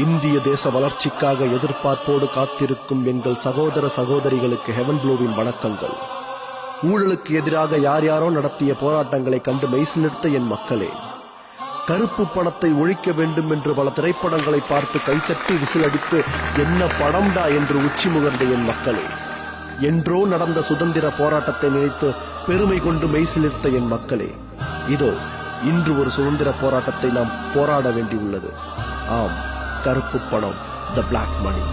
இந்திய தேச வளர்ச்சிக்காக எதிர்பார்ப்போடு காத்திருக்கும் எங்கள் சகோதர சகோதரிகளுக்கு ஹெவன் ப்ளூவின் வணக்கங்கள். ஊழலுக்கு எதிராக யார் யாரோ நடத்திய போராட்டங்களை கண்டு மெய்சிலிர்த்த என் மக்களே, கருப்பு பணத்தை ஒழிக்க வேண்டும் என்று பல திரைப்படங்களை பார்த்து கைத்தட்டி விசிலடித்து என்ன படம்டா என்று உச்சி முகர்ந்த என் மக்களே, என்றோ நடந்த சுதந்திர போராட்டத்தை நினைத்து பெருமை கொண்டு மெய்சிலிர்த்த என் மக்களே, இதோ இன்று ஒரு சுதந்திர போராட்டத்தை நாம் போராட வேண்டியுள்ளது. ஆம், கருப்பு பணம், த பிளாக் மணி.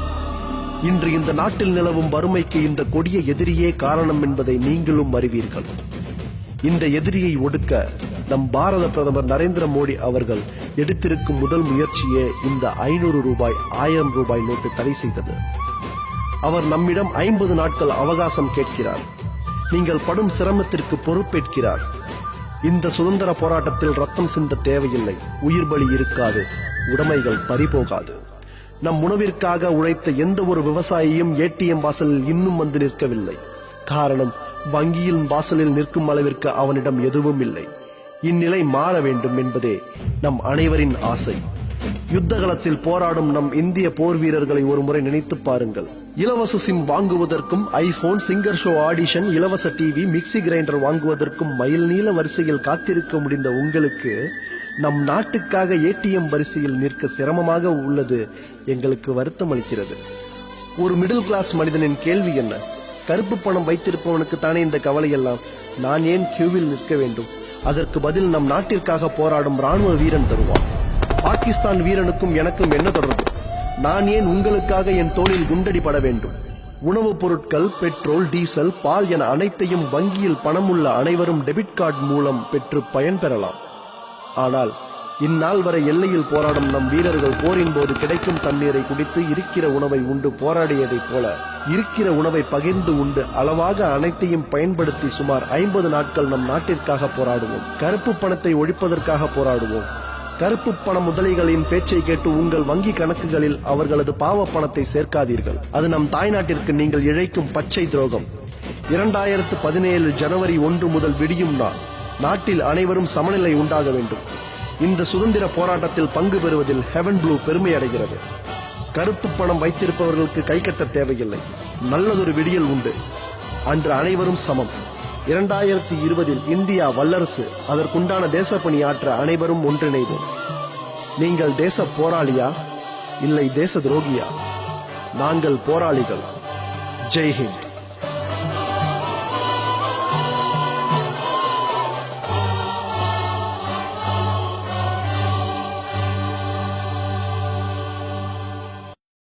இன்று இந்த நாட்டில் நிலவும் வறுமைக்கு இந்த கொடிய எதிரியே காரணம் என்பதை நீங்களும் அறிவீர்கள். இந்த எதிரியை ஒடுக்க நம் பாரத பிரதமர் நரேந்திர மோடி அவர்கள் எடுத்திருக்கும் முதல் முயற்சியே இந்த 500 ரூபாய் 1000 ரூபாய் நோட்டு தடை செய்தது. அவர் நம்மிடம் 50 நாட்கள் அவகாசம் கேட்கிறார். நீங்கள் படும் சிரமத்திற்கு பொறுப்பேற்கிறார். இந்த சுதந்திர போராட்டத்தில் ரத்தம் சிந்த தேவையில்லை, உயிர் பலி இருக்காது, உடைமைகள் பறிபோகாது. நம் உணவிற்காக உழைத்த எந்த ஒரு விவசாயியும் ஏடிஎம் வாசலில் இன்னும் வந்து நிற்கவில்லை. காரணம், வங்கியின் வாசலில் நிற்கும் அளவிற்கு அவனிடம் எதுவும் இல்லை. இந்நிலை மாற வேண்டும் என்பதே நம் அனைவரின் ஆசை. யுத்தகலத்தில் போராடும் நம் இந்திய போர் வீரர்களை ஒரு முறை நினைத்து பாருங்கள். இலவச சிம் வாங்குவதற்கும் ஐபோன், சிங்கர் ஷோ ஆடிஷன், இலவச டிவி, மிக்சி கிரைண்டர் வாங்குவதற்கும் மைல் நீள வரிசையில் காத்திருக்க முடிந்த உங்களுக்கு நம் நாட்டுக்காக ஏடிஎம் வரிசையில் நிற்க சிரமமாக உள்ளது எங்களுக்கு வருத்தம் அளிக்கிறது. ஒரு மிடில் கிளாஸ் மனிதனின் கேள்வி என்ன? கருப்பு பணம் வைத்திருப்பவனுக்கு தானே இந்த கவலை எல்லாம். நான் ஏன் கியூவில் நிற்க வேண்டும்? அதற்கு பதில் நம் நாட்டிற்காக போராடும் ராணுவ வீரன் தருவான். பாகிஸ்தான் வீரனுக்கும் எனக்கும் என்ன தொடர்பு? நான் ஏன் உங்களுக்காக என் தோளில் குண்டடிபட வேண்டும்? உணவுப் பொருட்கள், பெட்ரோல், டீசல், பால் என அனைத்தையும் வங்கியில் பணம் உள்ள அனைவரும் டெபிட் கார்டு மூலம் பெற்று பயன்பெறலாம். ஆனால் இந்நாள் வரை எல்லையில் போராடும் நம் வீரர்கள் போரின் போது கிடைக்கும் தண்ணீரை குடித்து இருக்கிற உணவை உண்டு போராடியதைப் போல இருக்கிற உணவை பகிர்ந்து உண்டு அளவாக அனைத்தையும் பயன்படுத்தி சுமார் 50 நாட்கள் நம் நாட்டிற்காக போராடுவோம். கருப்பு பணத்தை ஒழிப்பதற்காக போராடுவோம். கருப்பு பண முதலைகளின் பேச்சை கேட்டு உங்கள் வங்கி கணக்குகளில் அவர்களது பாவ பணத்தை சேர்க்காதீர்கள். அது நம் தாய்நாட்டிற்கு நீங்கள் இழைக்கும் பச்சை துரோகம். 2017 ஜனவரி 1 முதல் விடியும் நாள். நாட்டில் அனைவரும் சமநிலை உண்டாக வேண்டும். இந்த சுதந்திர போராட்டத்தில் பங்கு பெறுவதில் ஹெவன் ப்ளூ பெருமை அடைகிறது. கருப்பு பணம் வைத்திருப்பவர்களுக்கு கை கட்ட தேவையில்லை. நல்லதொரு விடியல் உண்டு. அன்று அனைவரும் சமம். 2020 இந்தியா வல்லரசு. அதற்குண்டான தேசப்பணி ஆற்ற அனைவரும் ஒன்றிணைவோம். நீங்கள் தேச போராளியா இல்லை தேச துரோகியா? நாங்கள் போராளிகள். ஜெய் ஹிந்த்.